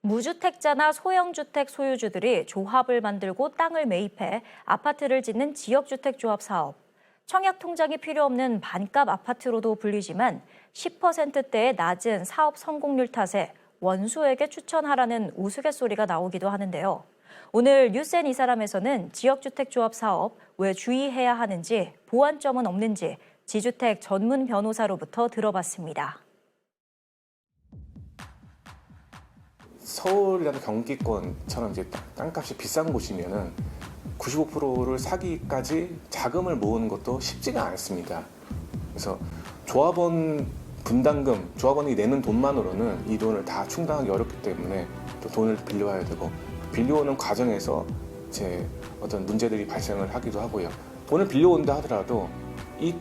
무주택자나 소형주택 소유주들이 조합을 만들고 땅을 매입해 아파트를 짓는 지역주택조합 사업. 청약통장이 필요 없는 반값 아파트로도 불리지만 10%대의 낮은 사업 성공률 탓에 원수에게 추천하라는 우스갯소리가 나오기도 하는데요. 오늘 뉴스앤 이 사람에서는 지역주택조합 사업 왜 주의해야 하는지, 보완점은 없는지 지주택 전문 변호사로부터 들어봤습니다. 서울이나 경기권처럼 이제 땅값이 비싼 곳이면은 95%를 사기까지 자금을 모으는 것도 쉽지가 않습니다. 그래서 조합원 분담금, 조합원이 내는 돈만으로는 이 돈을 다 충당하기 어렵기 때문에 또 돈을 빌려와야 되고, 빌려오는 과정에서 이제 어떤 문제들이 발생을 하기도 하고요. 돈을 빌려온다 하더라도 이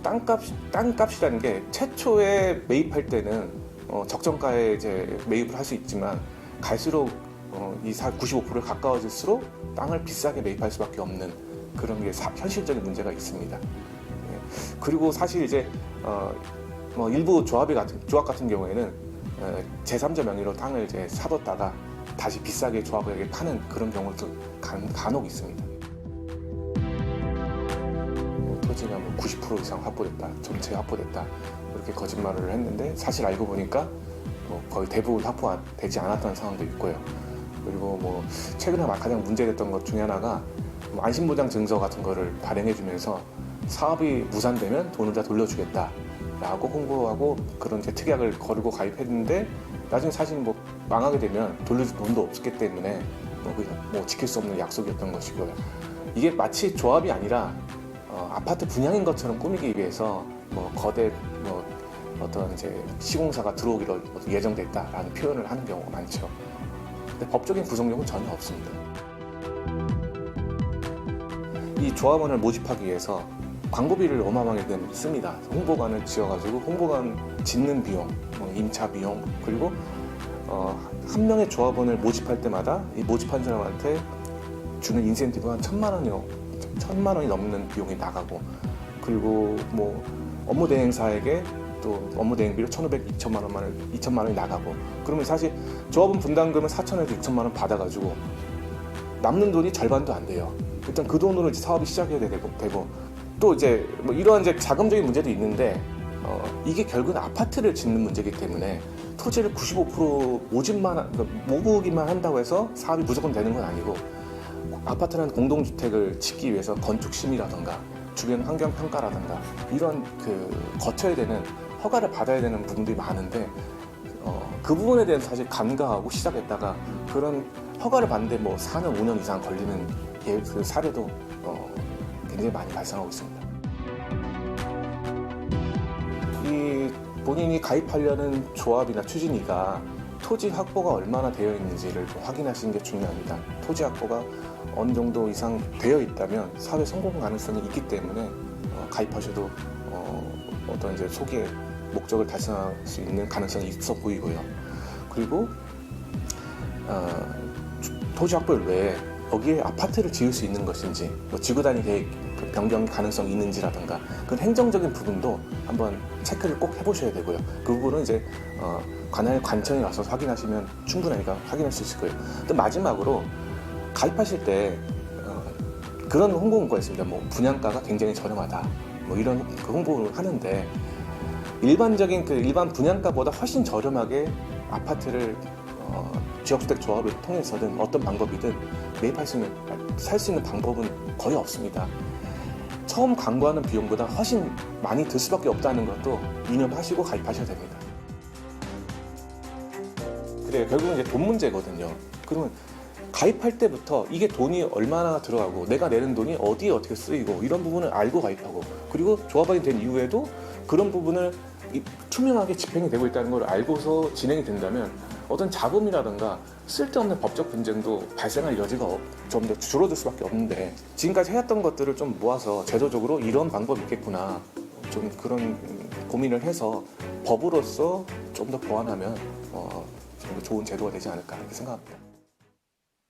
땅값이라는 게 최초에 매입할 때는 적정가에 이제 매입을 할 수 있지만, 갈수록 이 95%에 가까워질수록 땅을 비싸게 매입할 수밖에 없는 그런 게 현실적인 문제가 있습니다. 예. 그리고 사실 이제 일부 조합 같은 경우에는 제3자 명의로 땅을 이제 사뒀다가 다시 비싸게 조합에게 파는 그런 경우도 간혹 있습니다. 토지가 90% 이상 확보됐다, 전체 확보됐다, 그렇게 거짓말을 했는데 사실 알고 보니까 거의 대부분 확보되지 않았던 상황도 있고요. 그리고 최근에 가장 문제됐던 것 중에 하나가 안심보장 증서 같은 거를 발행해주면서 사업이 무산되면 돈을 다 돌려주겠다라고 홍보하고 그런 특약을 거르고 가입했는데, 나중에 사실 망하게 되면 돌려줄 돈도 없기 때문에 지킬 수 없는 약속이었던 것이고요. 이게 마치 조합이 아니라 아파트 분양인 것처럼 꾸미기 위해서 거대 어떤 이제 시공사가 들어오기로 예정돼 있다라는 표현을 하는 경우가 많죠. 근데 법적인 구속력은 전혀 없습니다. 이 조합원을 모집하기 위해서 광고비를 어마어마하게 씁니다. 홍보관을 지어가지고 홍보관 짓는 비용, 임차 비용, 그리고 한 명의 조합원을 모집할 때마다 이 모집한 사람한테 주는 인센티브가 한 1,000만 원이 넘는 비용이 나가고, 그리고 업무 대행사에게 또 업무 대행비로 2천만 원이 나가고, 그러면 사실 조합원 분담금을 4천에서 6천만 원 받아가지고 남는 돈이 절반도 안 돼요. 일단 그 돈으로 이제 사업이 시작해야 되고 또 이제 이러한 이제 자금적인 문제도 있는데, 이게 결국은 아파트를 짓는 문제이기 때문에 토지를 95% 모으기만 한다고 해서 사업이 무조건 되는 건 아니고, 아파트라는 공동주택을 짓기 위해서 건축심이라든가 주변 환경평가라든가 이런 거쳐야 되는, 허가를 받아야 되는 부분들이 많은데, 그 부분에 대해서 사실 간과하고 시작했다가 그런 허가를 받는데 4년, 5년 이상 걸리는 그 사례도 굉장히 많이 발생하고 있습니다. 이 본인이 가입하려는 조합이나 추진위가 토지 확보가 얼마나 되어 있는지를 좀 확인하시는 게 중요합니다. 토지 확보가 어느 정도 이상 되어 있다면 사회 성공 가능성이 있기 때문에 가입하셔도 어떤 이제 소기의 목적을 달성할 수 있는 가능성이 있어 보이고요. 그리고 토지 확보 외에 거기에 아파트를 지을 수 있는 것인지, 지구단위 계획 변경 가능성이 있는지라든가 그런 행정적인 부분도 한번 체크를 꼭 해보셔야 되고요. 그 부분은 이제 관할 관청에 가서 확인하시면 충분하니까 확인할 수 있을 거예요. 또 마지막으로 가입하실 때 그런 홍보 문구가 있습니다. 분양가가 굉장히 저렴하다, 이런 홍보를 하는데, 일반 분양가보다 훨씬 저렴하게 아파트를 지역주택 조합을 통해서든 어떤 방법이든 살 수 있는 방법은 거의 없습니다. 처음 광고하는 비용보다 훨씬 많이 들 수밖에 없다는 것도 유념하시고 가입하셔야 됩니다. 그래요. 결국은 이제 돈 문제거든요. 그러면 가입할 때부터 이게 돈이 얼마나 들어가고 내가 내는 돈이 어디에 어떻게 쓰이고 이런 부분을 알고 가입하고, 그리고 조합원이 된 이후에도 그런 부분을 투명하게 집행이 되고 있다는 걸 알고서 진행이 된다면 어떤 잡음이라든가 쓸데없는 법적 분쟁도 발생할 여지가 좀 더 줄어들 수밖에 없는데, 지금까지 해왔던 것들을 좀 모아서 제도적으로 이런 방법이 있겠구나, 좀 그런 고민을 해서 법으로서 좀 더 보완하면 좀 더 좋은 제도가 되지 않을까 이렇게 생각합니다.